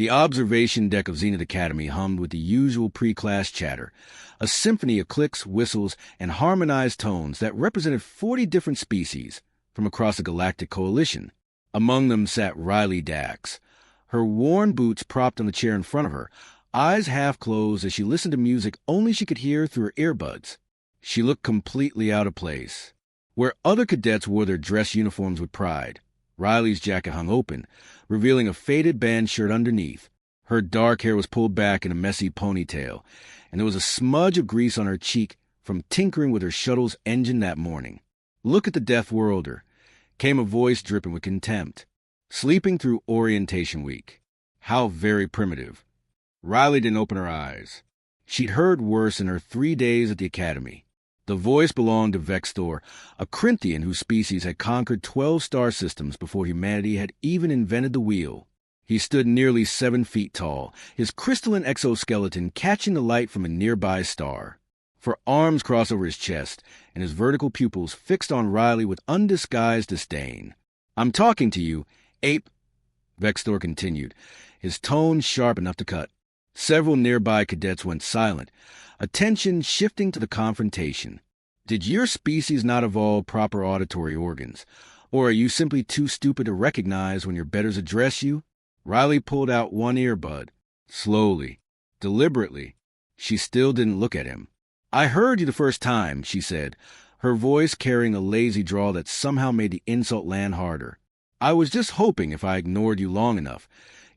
The observation deck of Zenith Academy hummed with the usual pre-class chatter, a symphony of clicks, whistles, and harmonized tones that represented 40 different species from across the galactic coalition. Among them sat Riley Dax, her worn boots propped on the chair in front of her, eyes half closed as she listened to music only she could hear through her earbuds. She looked completely out of place. Where other cadets wore their dress uniforms with pride, Riley's jacket hung open, revealing a faded band shirt underneath. Her dark hair was pulled back in a messy ponytail, and there was a smudge of grease on her cheek from tinkering with her shuttle's engine that morning. "Look at the Deathworlder," came a voice dripping with contempt. "Sleeping through orientation week. How very primitive." Riley didn't open her eyes. She'd heard worse in her 3 days at the academy. The voice belonged to Vex'thor, a Corinthian whose species had conquered 12 star systems before humanity had even invented the wheel. He stood nearly 7 feet tall, his crystalline exoskeleton catching the light from a nearby star. For arms crossed over his chest, and his vertical pupils fixed on Riley with undisguised disdain. "I'm talking to you, ape," Vex'thor continued, his tone sharp enough to cut. Several nearby cadets went silent, attention shifting to the confrontation. "Did your species not evolve proper auditory organs? Or are you simply too stupid to recognize when your betters address you?" Riley pulled out one earbud. Slowly, deliberately. She still didn't look at him. "I heard you the first time," she said, her voice carrying a lazy drawl that somehow made the insult land harder. "I was just hoping if I ignored you long enough,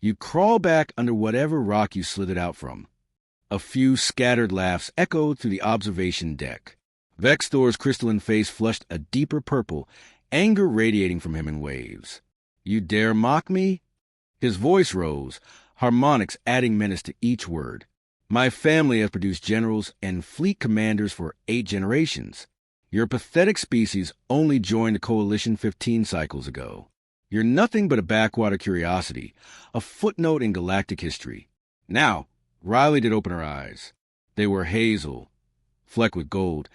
you'd crawl back under whatever rock you slithered out from." A few scattered laughs echoed through the observation deck. Vex'thor's crystalline face flushed a deeper purple, anger radiating from him in waves. "You dare mock me?" His voice rose, harmonics adding menace to each word. "My family has produced generals and fleet commanders for 8 generations. Your pathetic species only joined the Coalition 15 cycles ago. You're nothing but a backwater curiosity, a footnote in galactic history." Now, Riley did open her eyes. They were hazel, flecked with gold,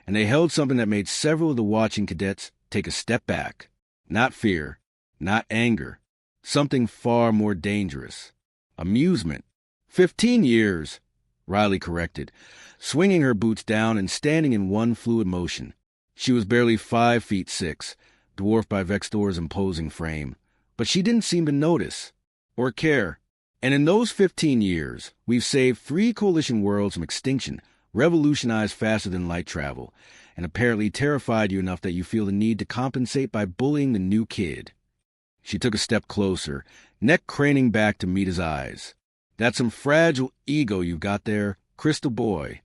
and they held something that made several of the watching cadets take a step back. Not fear, not anger, something far more dangerous. Amusement. 15 years, Riley corrected, swinging her boots down and standing in one fluid motion. She was barely 5'6", dwarfed by Vex'thor's imposing frame, but she didn't seem to notice or care. "And in those 15 years, we've saved 3 coalition worlds from extinction, revolutionized faster than light travel, and apparently terrified you enough that you feel the need to compensate by bullying the new kid." She took a step closer, neck craning back to meet his eyes. "That's some fragile ego you've got there, Crystal Boy."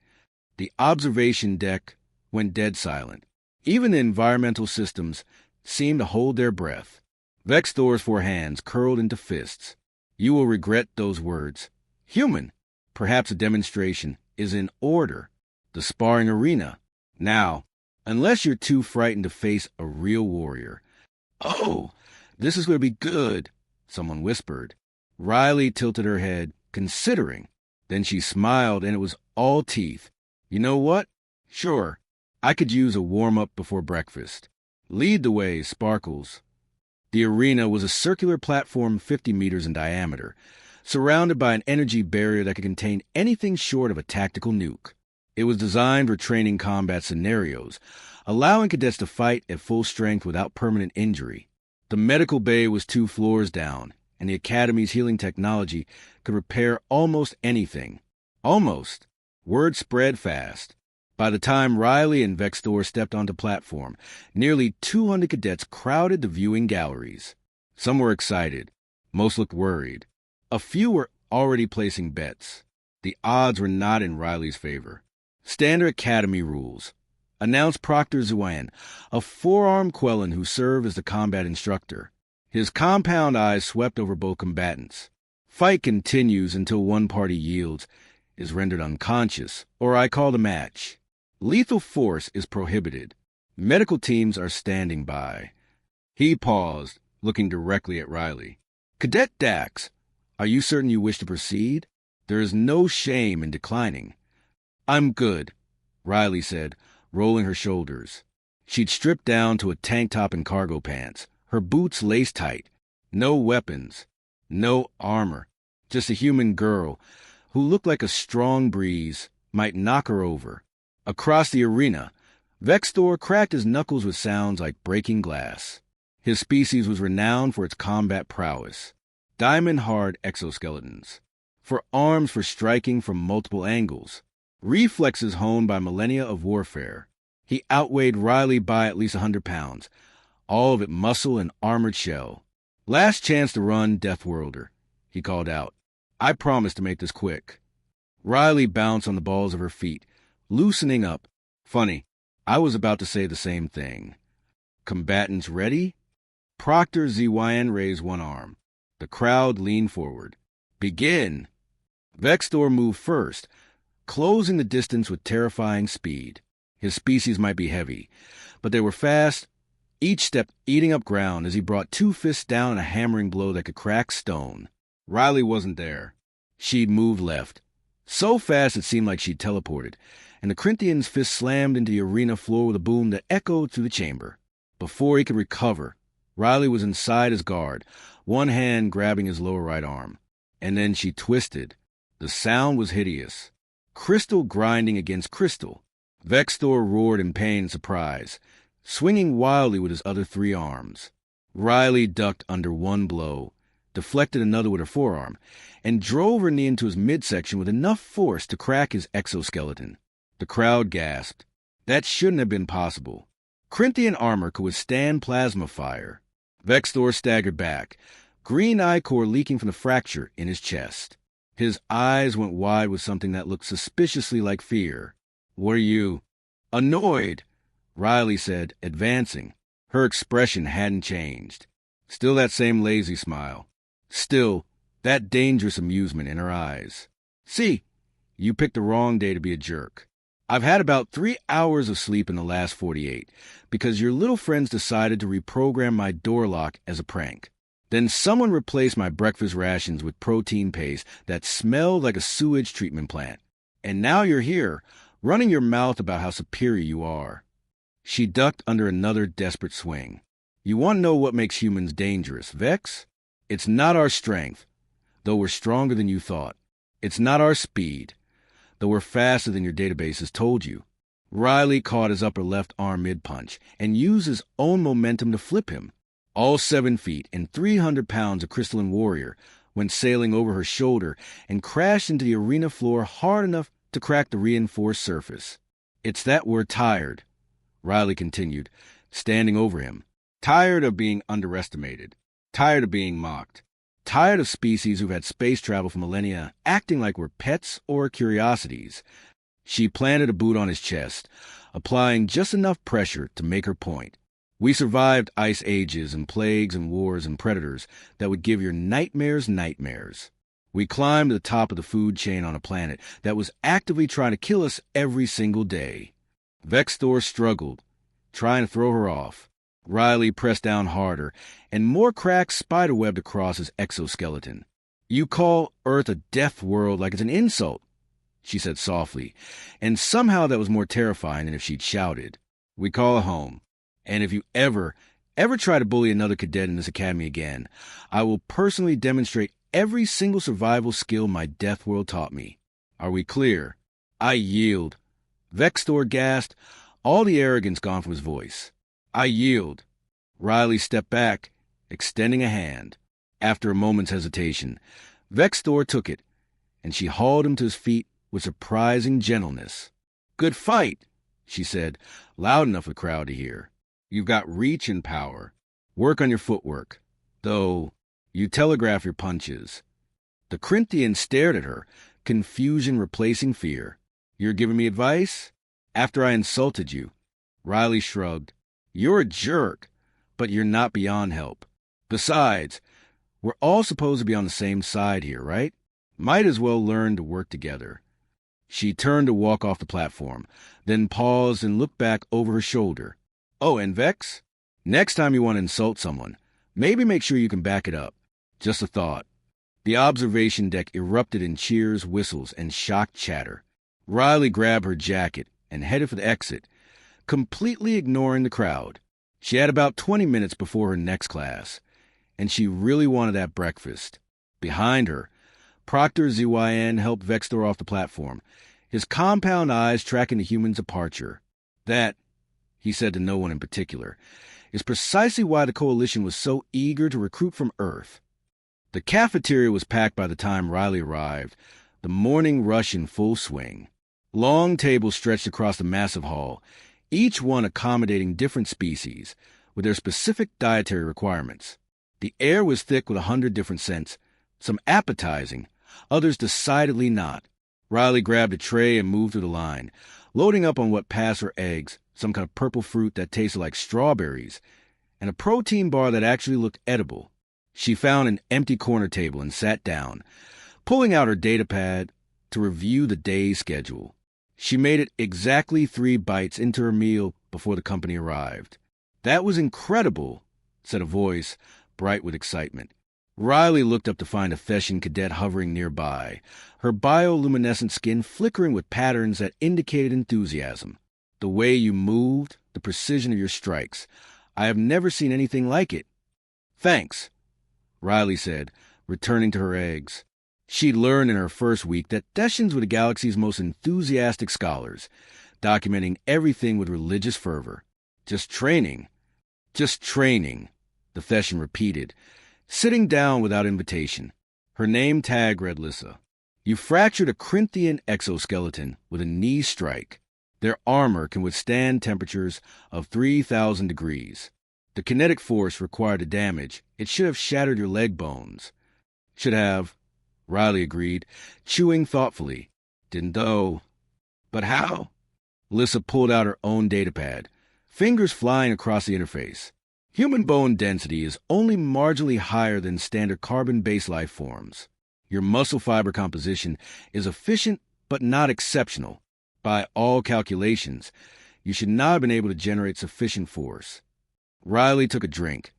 The observation deck went dead silent. Even the environmental systems seemed to hold their breath. Vex'thor's 4 hands curled into fists. "You will regret those words. Human, perhaps a demonstration, is in order. The sparring arena. Now, unless you're too frightened to face a real warrior." "Oh, this is going to be good," someone whispered. Riley tilted her head, considering. Then she smiled, and it was all teeth. "You know what? Sure, I could use a warm-up before breakfast. Lead the way, Sparkles." The arena was a circular platform 50 meters in diameter, surrounded by an energy barrier that could contain anything short of a tactical nuke. It was designed for training combat scenarios, allowing cadets to fight at full strength without permanent injury. The medical bay was 2 floors down, and the Academy's healing technology could repair almost anything. Almost. Word spread fast. By the time Riley and Vex'thor stepped onto platform, nearly 200 cadets crowded the viewing galleries. Some were excited. Most looked worried. A few were already placing bets. The odds were not in Riley's favor. "Standard Academy rules," announced Proctor Zuan, a 4-armed Quellan who served as the combat instructor. His compound eyes swept over both combatants. "Fight continues until one party yields, is rendered unconscious, or I call the match. Lethal force is prohibited. Medical teams are standing by." He paused, looking directly at Riley. "Cadet Dax, are you certain you wish to proceed? There is no shame in declining." "I'm good," Riley said, rolling her shoulders. She'd stripped down to a tank top and cargo pants, her boots laced tight. No weapons, no armor, Just a human girl who looked like a strong breeze might knock her over. Across the arena, Vex'thor cracked his knuckles with sounds like breaking glass. His species was renowned for its combat prowess. Diamond-hard exoskeletons. For arms for striking from multiple angles. Reflexes honed by millennia of warfare. He outweighed Riley by at least 100 pounds. All of it muscle and armored shell. "Last chance to run, Deathworlder," he called out. "I promise to make this quick." Riley bounced on the balls of her feet, loosening up. Funny, I was about to say the same thing. "Combatants ready?" Proctor ZYN raised one arm. The crowd leaned forward. "Begin!" Vex'thor moved first, closing the distance with terrifying speed. His species might be heavy, but they were fast, each step eating up ground as he brought two fists down in a hammering blow that could crack stone. Riley wasn't there. She'd moved left. So fast it seemed like she'd teleported, and the Corinthian's fist slammed into the arena floor with a boom that echoed through the chamber. Before he could recover, Riley was inside his guard, one hand grabbing his lower right arm. And then she twisted. The sound was hideous. Crystal grinding against crystal. Vex'thor roared in pain and surprise, swinging wildly with his other three arms. Riley ducked under one blow, deflected another with her forearm, and drove her knee into his midsection with enough force to crack his exoskeleton. The crowd gasped. That shouldn't have been possible. Corinthian armor could withstand plasma fire. Vex'thor staggered back, green eye core leaking from the fracture in his chest. His eyes went wide with something that looked suspiciously like fear. "What are you?" "Annoyed," Riley said, advancing. Her expression hadn't changed. Still that same lazy smile. Still that dangerous amusement in her eyes. "See, you picked the wrong day to be a jerk. I've had about 3 hours of sleep in the last 48, because your little friends decided to reprogram my door lock as a prank. Then someone replaced my breakfast rations with protein paste that smelled like a sewage treatment plant. And now you're here, running your mouth about how superior you are." She ducked under another desperate swing. "You want to know what makes humans dangerous, Vex? It's not our strength, though we're stronger than you thought. It's not our speed, though we're faster than your database has told you." Riley caught his upper left arm mid-punch and used his own momentum to flip him. All 7 feet and 300 pounds of crystalline warrior went sailing over her shoulder and crashed into the arena floor hard enough to crack the reinforced surface. "It's that we're tired," Riley continued, standing over him. "Tired of being underestimated. Tired of being mocked. Tired of species who've had space travel for millennia acting like we're pets or curiosities." She planted a boot on his chest, applying just enough pressure to make her point. "We survived ice ages and plagues and wars and predators that would give your nightmares nightmares. We climbed to the top of the food chain on a planet that was actively trying to kill us every single day." Vex'thor struggled, trying to throw her off. Riley pressed down harder, and more cracks spiderwebbed across his exoskeleton. "You call Earth a death world like it's an insult," she said softly, and somehow that was more terrifying than if she'd shouted. "We call it home. And if you ever try to bully another cadet in this academy again, I will personally demonstrate every single survival skill my Deathworld taught me. Are we clear?" "I yield." Vex'thor gasped, all the arrogance gone from his voice. "I yield." Riley stepped back, extending a hand. After a moment's hesitation, Vex'thor took it, and she hauled him to his feet with surprising gentleness. "Good fight," she said, loud enough for the crowd to hear. "You've got reach and power. Work on your footwork. Though, you telegraph your punches." The Corinthian stared at her, confusion replacing fear. "You're giving me advice? After I insulted you?" Riley shrugged. "You're a jerk, but you're not beyond help. Besides, we're all supposed to be on the same side here, right? Might as well learn to work together." She turned to walk off the platform, then paused and looked back over her shoulder. "Oh, and Vex, next time you want to insult someone, maybe make sure you can back it up. Just a thought." The observation deck erupted in cheers, whistles, and shocked chatter. Riley grabbed her jacket and headed for the exit, completely ignoring the crowd. She had about 20 minutes before her next class, and she really wanted that breakfast. Behind her, Proctor ZYN helped Vex'thor off the platform, his compound eyes tracking the human's departure. That, he said to no one in particular, is precisely why the Coalition was so eager to recruit from Earth. The cafeteria was packed by the time Riley arrived, the morning rush in full swing. Long tables stretched across the massive hall, each one accommodating different species, with their specific dietary requirements. The air was thick with 100 different scents, some appetizing, others decidedly not. Riley grabbed a tray and moved through the line, loading up on what passed for eggs, some kind of purple fruit that tasted like strawberries, and a protein bar that actually looked edible. She found an empty corner table and sat down, pulling out her datapad to review the day's schedule. She made it exactly 3 bites into her meal before the company arrived. "That was incredible," said a voice, bright with excitement. Riley looked up to find a Theshan cadet hovering nearby, her bioluminescent skin flickering with patterns that indicated enthusiasm. "The way you moved, the precision of your strikes. I have never seen anything like it." "Thanks," Riley said, returning to her eggs. She'd learned in her first week that Theshans were the galaxy's most enthusiastic scholars, documenting everything with religious fervor. Just training, the Theshan repeated, sitting down without invitation. Her name tag read Lissa. "You fractured a Corinthian exoskeleton with a knee strike. Their armor can withstand temperatures of 3,000 degrees. The kinetic force required to damage, it should have shattered your leg bones." "Should have," Riley agreed, chewing thoughtfully. "Didn't though." "But how?" Lissa pulled out her own datapad, fingers flying across the interface. "Human bone density is only marginally higher than standard carbon-based life forms. Your muscle fiber composition is efficient but not exceptional. By all calculations, you should not have been able to generate sufficient force." Riley took a drink,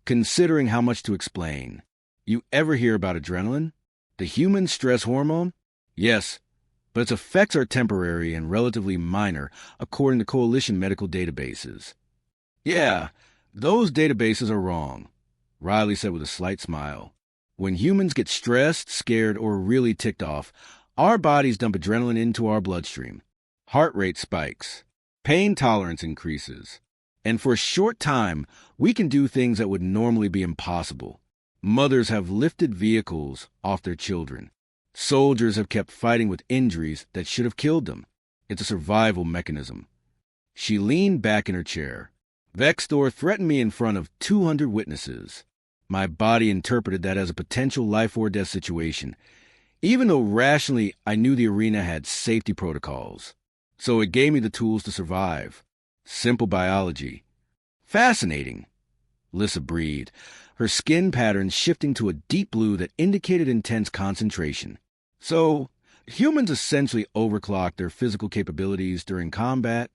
considering how much to explain. "You ever hear about adrenaline? The human stress hormone?" "Yes, but its effects are temporary and relatively minor, according to Coalition medical databases." "Yeah, those databases are wrong," Riley said with a slight smile. "When humans get stressed, scared, or really ticked off, our bodies dump adrenaline into our bloodstream. Heart rate spikes. Pain tolerance increases. And for a short time, we can do things that would normally be impossible. Mothers have lifted vehicles off their children. Soldiers have kept fighting with injuries that should have killed them. It's a survival mechanism." She leaned back in her chair. "Vex'thor threatened me in front of 200 witnesses. My body interpreted that as a potential life-or-death situation, even though rationally I knew the arena had safety protocols. So it gave me the tools to survive. Simple biology." "Fascinating," Lissa breathed, her skin patterns shifting to a deep blue that indicated intense concentration. "So, humans essentially overclock their physical capabilities during combat?"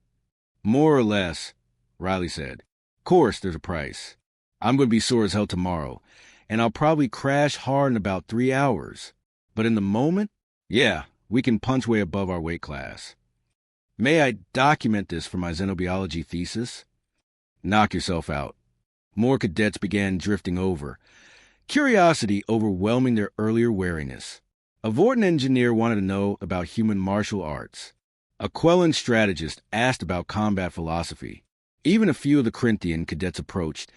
"More or less," Riley said. "Course, there's a price. I'm going to be sore as hell tomorrow, and I'll probably crash hard in about 3 hours. But in the moment, yeah, we can punch way above our weight class. May I document this for my xenobiology thesis?" "Knock yourself out." More cadets began drifting over, curiosity overwhelming their earlier wariness. A Vorten engineer wanted to know about human martial arts. A Quellan strategist asked about combat philosophy. Even a few of the Corinthian cadets approached,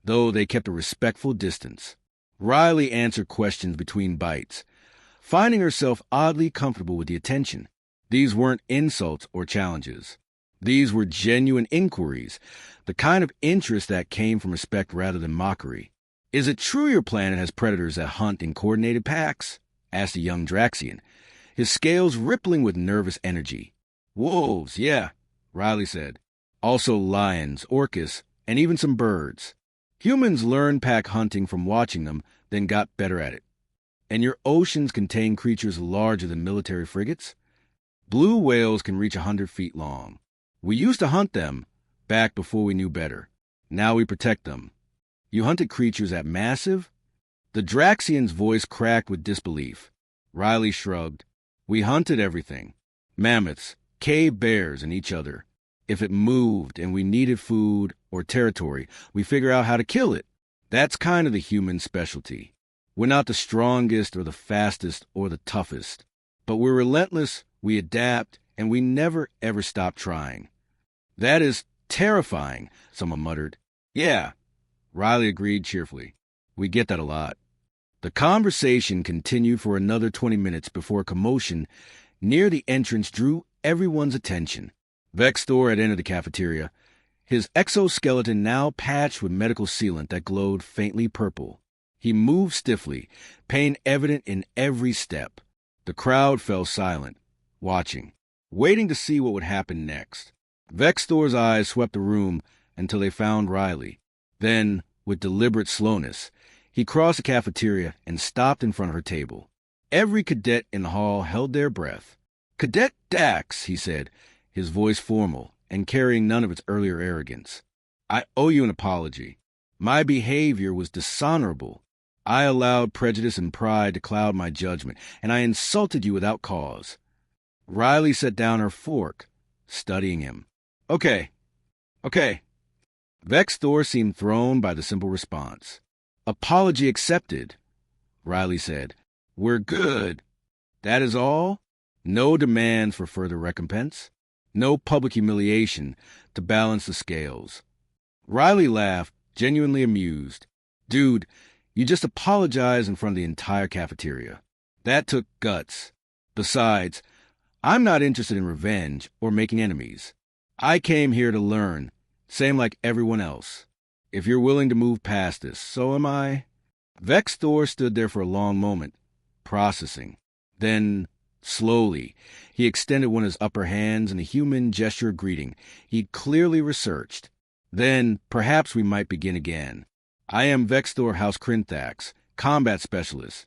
though they kept a respectful distance. Riley answered questions between bites, finding herself oddly comfortable with the attention. These weren't insults or challenges. These were genuine inquiries, the kind of interest that came from respect rather than mockery. "Is it true your planet has predators that hunt in coordinated packs?" asked a young Draxian, his scales rippling with nervous energy. "Wolves, yeah," Riley said. "Also lions, orcas, and even some birds. Humans learned pack hunting from watching them, then got better at it. And your oceans contain creatures larger than military frigates? Blue whales can reach 100 feet long. We used to hunt them, back before we knew better. Now we protect them. You hunted creatures that massive?" The Draxian's voice cracked with disbelief. Riley shrugged. "We hunted everything. Mammoths, cave bears, and each other. If it moved and we needed food or territory, we figure out how to kill it. That's kind of the human specialty." We're not the strongest or the fastest or the toughest, but we're relentless, we adapt, and we never ever stop trying. That is terrifying, someone muttered. Yeah, Riley agreed cheerfully. We get that a lot. The conversation continued for another 20 minutes before a commotion near the entrance drew everyone's attention. Vex'thor had entered the cafeteria, his exoskeleton now patched with medical sealant that glowed faintly purple. He moved stiffly, pain evident in every step. The crowd fell silent, watching, waiting to see what would happen next. Vex'thor's eyes swept the room until they found Riley. Then, with deliberate slowness, he crossed the cafeteria and stopped in front of her table. Every cadet in the hall held their breath. "Cadet Dax," he said, his voice formal and carrying none of its earlier arrogance. "I owe you an apology. My behavior was dishonorable. I allowed prejudice and pride to cloud my judgment, and I insulted you without cause." Riley set down her fork, studying him. Okay. Vex'thor seemed thrown by the simple response. "Apology accepted," Riley said. "We're good. That is all? No demands for further recompense? No public humiliation to balance the scales?" Riley laughed, genuinely amused. "Dude, you just apologized in front of the entire cafeteria. That took guts. Besides, I'm not interested in revenge or making enemies. I came here to learn, same like everyone else. If you're willing to move past this, so am I." Vex'thor stood there for a long moment, processing. Then, slowly, he extended one of his upper hands in a human gesture of greeting he'd clearly researched. "Then, perhaps we might begin again. I am Vex'thor House Krinthax, combat specialist."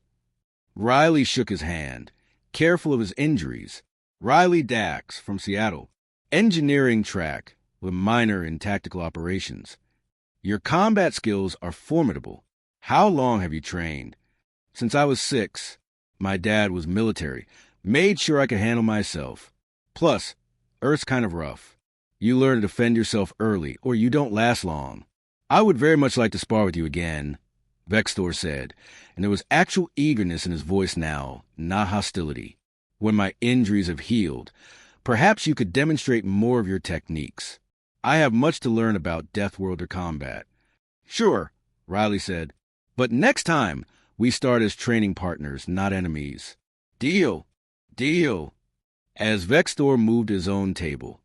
Riley shook his hand, careful of his injuries. "Riley Dax, from Seattle. Engineering track, with minor in tactical operations. Your combat skills are formidable. How long have you trained?" "Since I was 6. My dad was military. Made sure I could handle myself. Plus, Earth's kind of rough. You learn to defend yourself early, or you don't last long." "I would very much like to spar with you again," Vex'thor said, and there was actual eagerness in his voice now, not hostility. "When my injuries have healed, perhaps you could demonstrate more of your techniques. I have much to learn about Deathworld or combat." "Sure," Riley said. "But next time, we start as training partners, not enemies." Deal. As Vex'thor moved to his own table,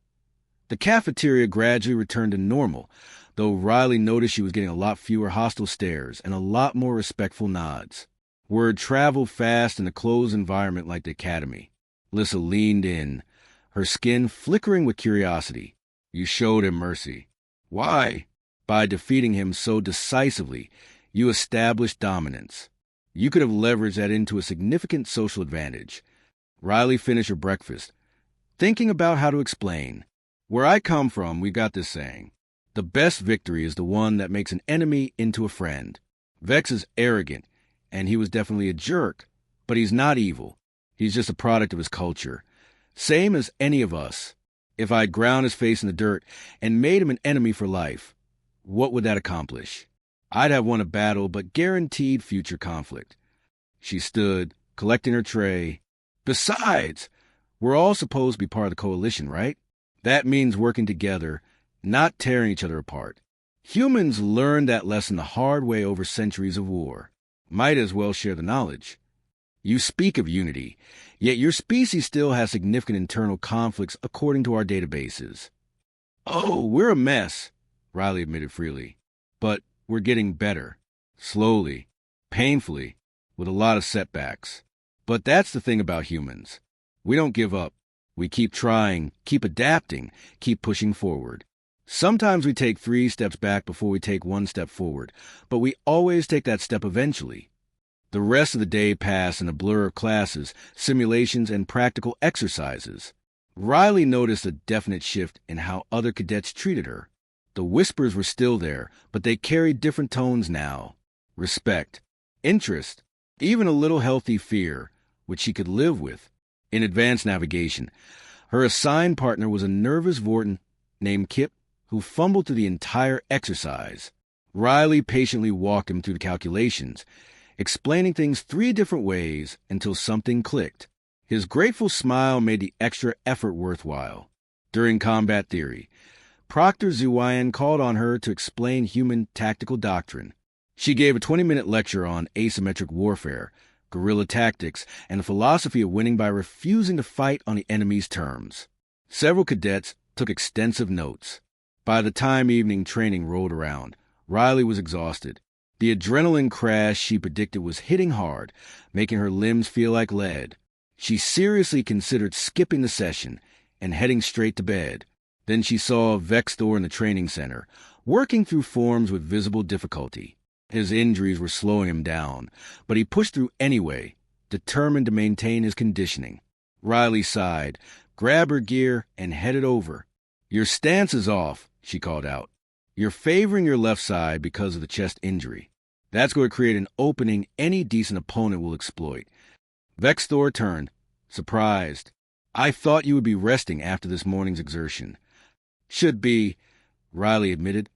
the cafeteria gradually returned to normal, though Riley noticed she was getting a lot fewer hostile stares and a lot more respectful nods. Word traveled fast in a closed environment like the Academy. Lissa leaned in, her skin flickering with curiosity. "You showed him mercy." "Why?" "By defeating him so decisively, you established dominance. You could have leveraged that into a significant social advantage." Riley finished her breakfast, thinking about how to explain. "Where I come from, we got this saying. The best victory is the one that makes an enemy into a friend. Vex is arrogant, and he was definitely a jerk, but he's not evil. He's just a product of his culture. Same as any of us. If I'd ground his face in the dirt and made him an enemy for life, what would that accomplish? I'd have won a battle, but guaranteed future conflict." She stood, collecting her tray. "Besides, we're all supposed to be part of the coalition, right? That means working together, not tearing each other apart. Humans learned that lesson the hard way over centuries of war. Might as well share the knowledge. You speak of unity, yet your species still has significant internal conflicts according to our databases." "Oh, we're a mess," Riley admitted freely. "But we're getting better. Slowly, painfully, with a lot of setbacks. But that's the thing about humans. We don't give up. We keep trying, keep adapting, keep pushing forward. Sometimes we take 3 steps back before we take 1 step forward, but we always take that step eventually." The rest of the day passed in a blur of classes, simulations, and practical exercises. Riley noticed a definite shift in how other cadets treated her. The whispers were still there, but they carried different tones now. Respect, interest, even a little healthy fear, which she could live with. In advanced navigation, her assigned partner was a nervous Vorton named Kip who fumbled through the entire exercise. Riley patiently walked him through the calculations, explaining things 3 different ways until something clicked. His grateful smile made the extra effort worthwhile. During combat theory, Proctor Zuwayan called on her to explain human tactical doctrine. She gave a 20-minute lecture on asymmetric warfare, guerrilla tactics, and the philosophy of winning by refusing to fight on the enemy's terms. Several cadets took extensive notes. By the time evening training rolled around, Riley was exhausted. The adrenaline crash she predicted was hitting hard, making her limbs feel like lead. She seriously considered skipping the session and heading straight to bed. Then she saw Vex'thor in the training center, working through forms with visible difficulty. His injuries were slowing him down, but he pushed through anyway, determined to maintain his conditioning. Riley sighed, grabbed her gear, and headed over. "Your stance is off," she called out. "You're favoring your left side because of the chest injury. That's going to create an opening any decent opponent will exploit." Vex'thor turned, surprised. "I thought you would be resting after this morning's exertion." "Should be," Riley admitted,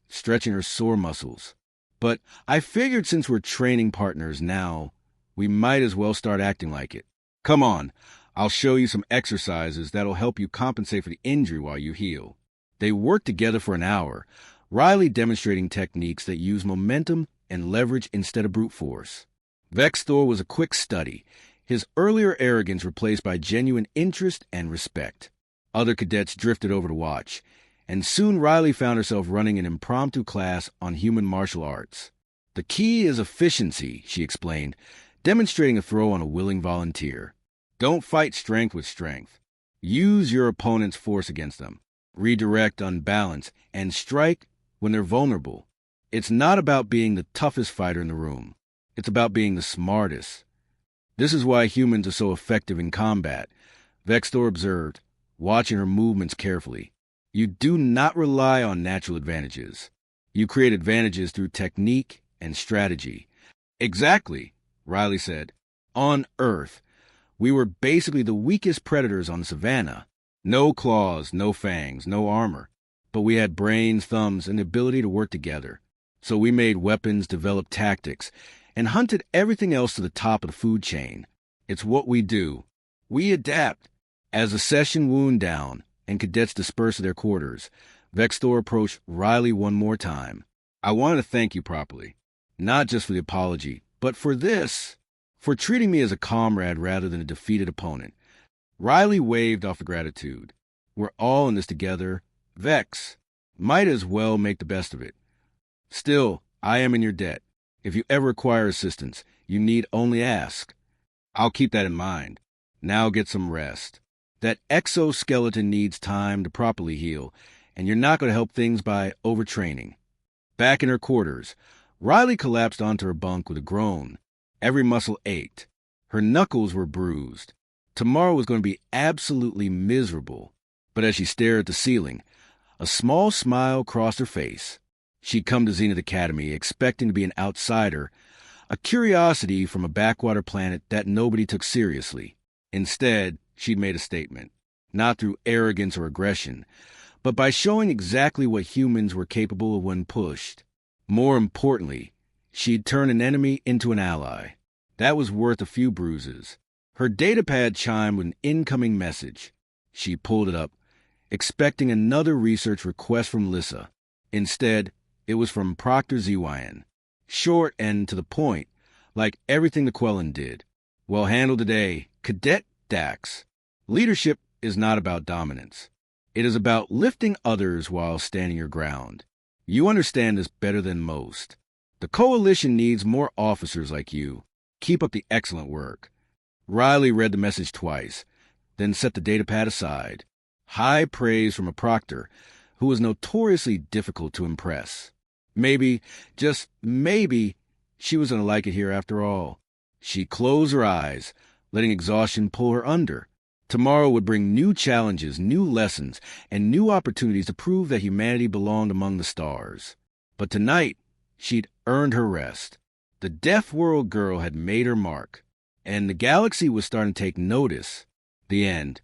stretching her sore muscles. "But I figured since we're training partners now, we might as well start acting like it. Come on, I'll show you some exercises that'll help you compensate for the injury while you heal." They worked together for an hour, Riley demonstrating techniques that use momentum and leverage instead of brute force. Vex'thor was a quick study, his earlier arrogance replaced by genuine interest and respect. Other cadets drifted over to watch, and soon Riley found herself running an impromptu class on human martial arts. "The key is efficiency," she explained, demonstrating a throw on a willing volunteer. "Don't fight strength with strength. Use your opponent's force against them. Redirect unbalance, and strike when they're vulnerable. It's not about being the toughest fighter in the room. It's about being the smartest. This is why humans are so effective in combat," Vex'thor observed, watching her movements carefully. "You do not rely on natural advantages. You create advantages through technique and strategy." "Exactly," Riley said. "On Earth, we were basically the weakest predators on the savannah. No claws, no fangs, no armor. But we had brains, thumbs, and the ability to work together. So we made weapons, developed tactics, and hunted everything else to the top of the food chain. It's what we do. We adapt." As the session wound down and cadets dispersed to their quarters, Vex'thor approached Riley one more time. "I want to thank you properly. Not just for the apology, but for this. For treating me as a comrade rather than a defeated opponent." Riley waved off the gratitude. "We're all in this together. Vex. Might as well make the best of it. Still, I am in your debt. If you ever require assistance, you need only ask." "I'll keep that in mind. Now get some rest. That exoskeleton needs time to properly heal, and you're not going to help things by overtraining." Back in her quarters, Riley collapsed onto her bunk with a groan. Every muscle ached. Her knuckles were bruised. Tomorrow was going to be absolutely miserable. But as she stared at the ceiling, a small smile crossed her face. She'd come to Zenith Academy expecting to be an outsider, a curiosity from a backwater planet that nobody took seriously. Instead, she'd made a statement, not through arrogance or aggression, but by showing exactly what humans were capable of when pushed. More importantly, she'd turned an enemy into an ally. That was worth a few bruises. Her datapad chimed with an incoming message. She pulled it up, expecting another research request from Lissa. Instead, it was from Proctor Zuwayan. Short and to the point, like everything the Quellan did. "Well handled today, Cadet Dax. Leadership is not about dominance. It is about lifting others while standing your ground. You understand this better than most. The Coalition needs more officers like you. Keep up the excellent work." Riley read the message twice, then set the datapad aside. High praise from a proctor who was notoriously difficult to impress. Maybe, just maybe, she was going to like it here after all. She closed her eyes, letting exhaustion pull her under. Tomorrow would bring new challenges, new lessons, and new opportunities to prove that humanity belonged among the stars. But tonight, she'd earned her rest. The Deathworld girl had made her mark, and the galaxy was starting to take notice. The end.